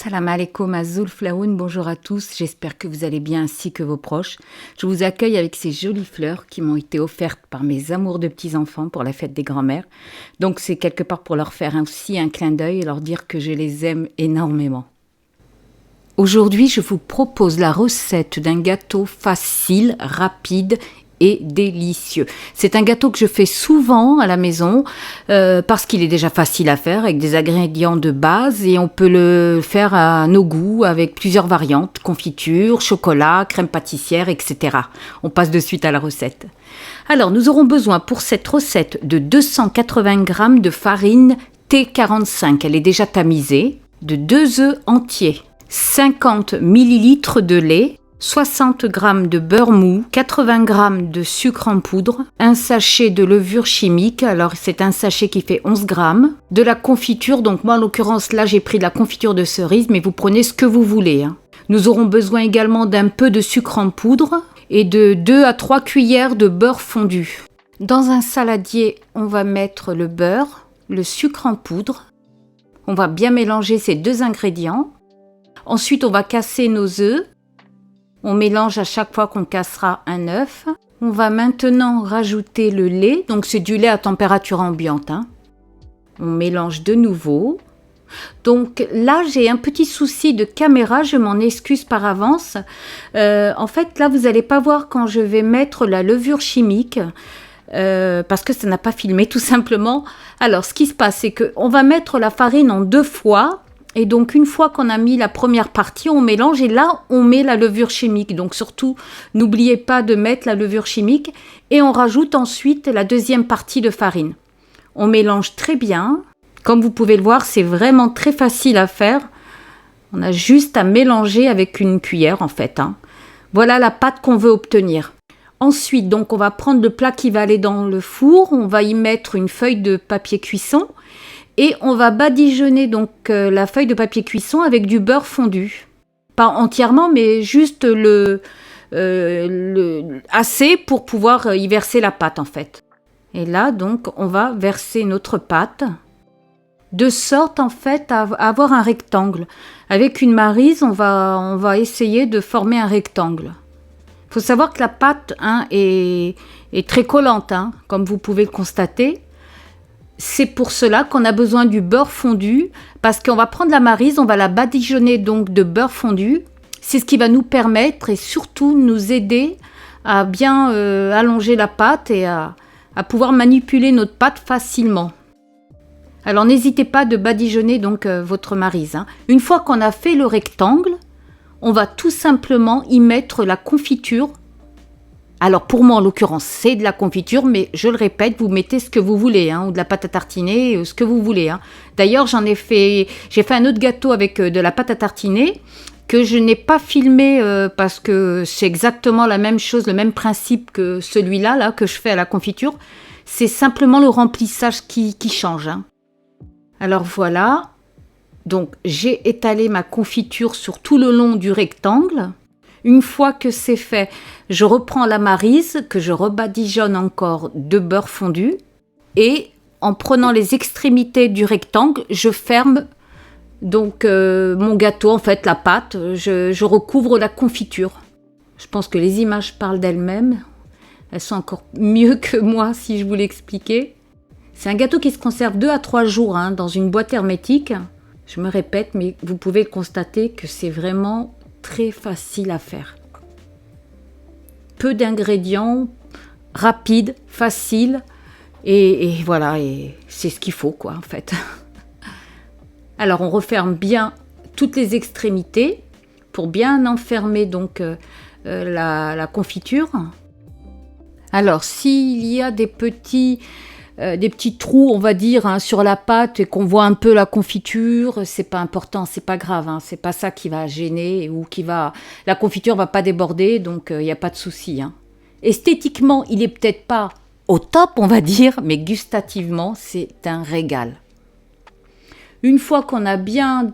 Salam alaikum Azul Flaoun, bonjour à tous, j'espère que vous allez bien ainsi que vos proches. Je vous accueille avec ces jolies fleurs qui m'ont été offertes par mes amours de petits-enfants pour la fête des grands-mères. Donc c'est quelque part pour leur faire aussi un clin d'œil et leur dire que je les aime énormément. Aujourd'hui, je vous propose la recette d'un gâteau facile, rapide et délicieux. C'est un gâteau que je fais souvent à la maison parce qu'il est déjà facile à faire avec des ingrédients de base et on peut le faire à nos goûts avec plusieurs variantes, confiture, chocolat, crème pâtissière, etc. On passe de suite à la recette. Alors, nous aurons besoin pour cette recette de 280 g de farine T45. Elle est déjà tamisée, de 2 œufs entiers, 50 ml de lait, 60 g de beurre mou, 80 g de sucre en poudre, un sachet de levure chimique, alors c'est un sachet qui fait 11 g, de la confiture, donc moi en l'occurrence là j'ai pris de la confiture de cerise, mais vous prenez ce que vous voulez. Nous aurons besoin également d'un peu de sucre en poudre et de 2 à 3 cuillères de beurre fondu. Dans un saladier, on va mettre le beurre, le sucre en poudre, on va bien mélanger ces deux ingrédients. Ensuite on va casser nos œufs. On mélange à chaque fois qu'on cassera un œuf. On va maintenant rajouter le lait, donc c'est du lait à température ambiante. On mélange de nouveau. Donc là, j'ai un petit souci de caméra, je m'en excuse par avance. En fait, là, vous n'allez pas voir quand je vais mettre la levure chimique, parce que ça n'a pas filmé tout simplement. Alors, ce qui se passe, c'est qu'on va mettre la farine en 2 fois. Et donc, une fois qu'on a mis la première partie, on mélange et là, on met la levure chimique. Donc, surtout, n'oubliez pas de mettre la levure chimique et on rajoute ensuite la deuxième partie de farine. On mélange très bien. Comme vous pouvez le voir, c'est vraiment très facile à faire. On a juste à mélanger avec une cuillère, en fait. Voilà la pâte qu'on veut obtenir. Ensuite, donc, on va prendre le plat qui va aller dans le four. On va y mettre une feuille de papier cuisson. Et on va badigeonner donc la feuille de papier cuisson avec du beurre fondu. Pas entièrement, mais juste assez pour pouvoir y verser la pâte en fait. Et là donc on va verser notre pâte de sorte en fait à avoir un rectangle. Avec une maryse, on va essayer de former un rectangle. Il faut savoir que la pâte est très collante, comme vous pouvez le constater. C'est pour cela qu'on a besoin du beurre fondu, parce qu'on va prendre la maryse, on va la badigeonner donc de beurre fondu. C'est ce qui va nous permettre et surtout nous aider à bien allonger la pâte et à pouvoir manipuler notre pâte facilement. Alors n'hésitez pas de badigeonner donc votre maryse. Une fois qu'on a fait le rectangle, on va tout simplement y mettre la confiture. Alors pour moi en l'occurrence c'est de la confiture, mais je le répète, vous mettez ce que vous voulez, ou de la pâte à tartiner, ce que vous voulez. D'ailleurs j'ai fait un autre gâteau avec de la pâte à tartiner que je n'ai pas filmé parce que c'est exactement la même chose, le même principe que celui-là là, que je fais à la confiture. C'est simplement le remplissage qui change. Alors voilà, donc j'ai étalé ma confiture sur tout le long du rectangle. Une fois que c'est fait, je reprends la maryse que je rebadigeonne encore de beurre fondu et en prenant les extrémités du rectangle, je ferme donc mon gâteau, en fait la pâte, je recouvre la confiture. Je pense que les images parlent d'elles-mêmes, elles sont encore mieux que moi si je vous l'expliquais. C'est un gâteau qui se conserve 2 à 3 jours dans une boîte hermétique. Je me répète, mais vous pouvez constater que c'est vraiment très facile à faire. Peu d'ingrédients, rapide, facile, et voilà, et c'est ce qu'il faut quoi en fait. Alors on referme bien toutes les extrémités pour bien enfermer donc la confiture. Alors s'il y a des petits trous, on va dire, sur la pâte et qu'on voit un peu la confiture, c'est pas important, c'est pas grave, c'est pas ça qui va gêner ou la confiture va pas déborder, donc il n'y a pas de souci. Esthétiquement, il est peut-être pas au top, on va dire, mais gustativement, c'est un régal. Une fois qu'on a bien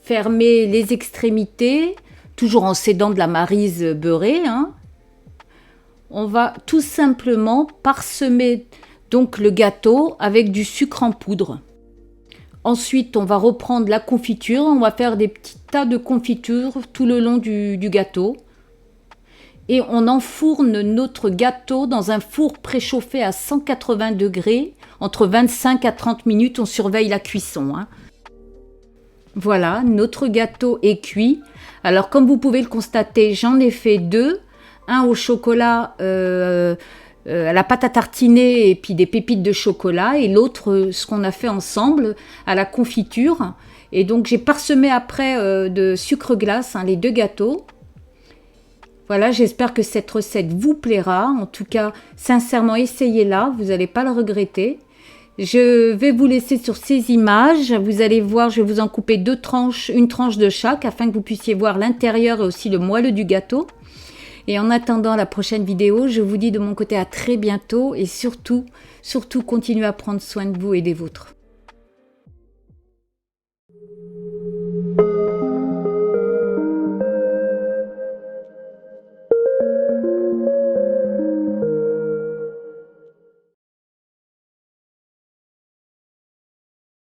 fermé les extrémités, toujours en s'aidant de la maryse beurrée, on va tout simplement parsemer donc le gâteau avec du sucre en poudre. Ensuite, on va reprendre la confiture. On va faire des petits tas de confiture tout le long du gâteau. Et on enfourne notre gâteau dans un four préchauffé à 180 degrés. Entre 25 à 30 minutes, on surveille la cuisson. Voilà, notre gâteau est cuit. Alors, comme vous pouvez le constater, j'en ai fait 2. Un au chocolat, à la pâte à tartiner et puis des pépites de chocolat. Et l'autre, ce qu'on a fait ensemble, à la confiture. Et donc, j'ai parsemé après de sucre glace les 2 gâteaux. Voilà, j'espère que cette recette vous plaira. En tout cas, sincèrement, essayez-la, vous n'allez pas le regretter. Je vais vous laisser sur ces images. Vous allez voir, je vais vous en couper 2 tranches, une tranche de chaque, afin que vous puissiez voir l'intérieur et aussi le moelleux du gâteau. Et en attendant la prochaine vidéo, je vous dis de mon côté à très bientôt et surtout, continuez à prendre soin de vous et des vôtres.